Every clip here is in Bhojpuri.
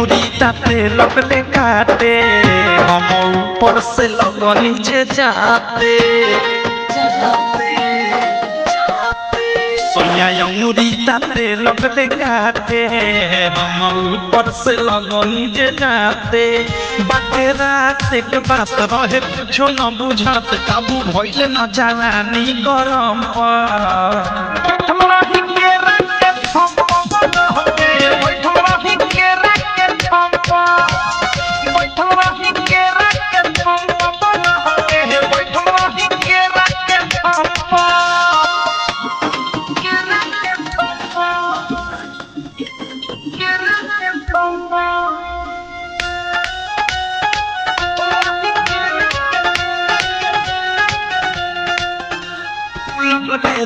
अंगूरी ताते लगले काटे हम ऊपर से लगन नीचे जाते सोनिया अंगूरी ताते लगले काटे हम ऊपर से लगन नीचे जाते बाटे रात के बात रहे कुछो न बुझत काबू भइले न जवानी गरम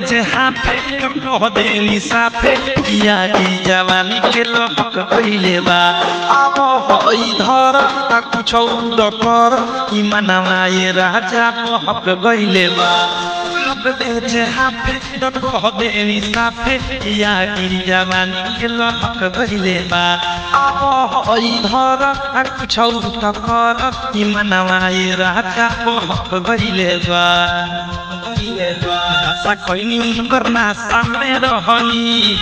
जहाँ पे कह देली साफे किया की जवानी के लहक पहले बा अब इधर कुछ कर ई मनवा ये राजा बहक गइले बा जहाँ पे कह देली साफे किया की जवानी के लहक पहले बा अब इधर कुछ कर ई मनवा ये राजा बहक गइले बा सकैनी करना सामने रहनी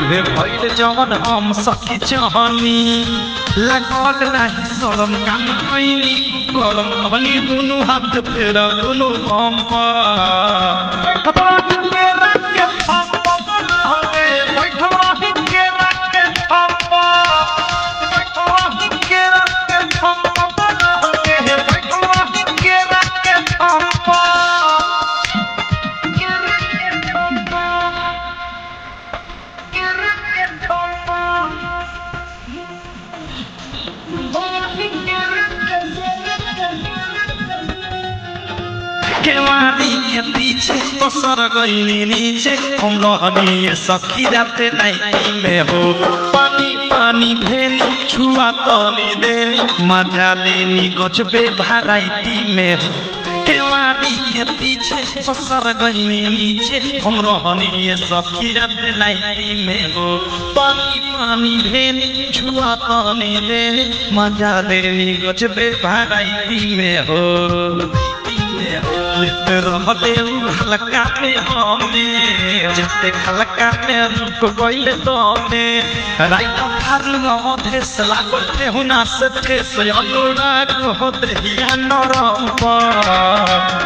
वे भइल जवन हम सखी चाहनी लागल नाही शरम काम कैनी गरम भनी दुनु हाथ फेरा दुनु हम केवारी के पीछे तो सर गइली नीचे हम रहनी सखी राते नहीं में हो पानी पानी भेली छुआ तनी देली मजा लेनी गजबे भराइटी में हो केवारी के पीछे तो सर गइली नीचे हम रहनी सखी राते नहीं में हो पानी पानी भेली छुआ तनी देली मजा लेनी गजबे भराइटी में हो रहते हल्का में हमें जते हल्का में रुक गइले तने राइत फार देश लागते हुना से ठेस अनुराग होते या नरम पर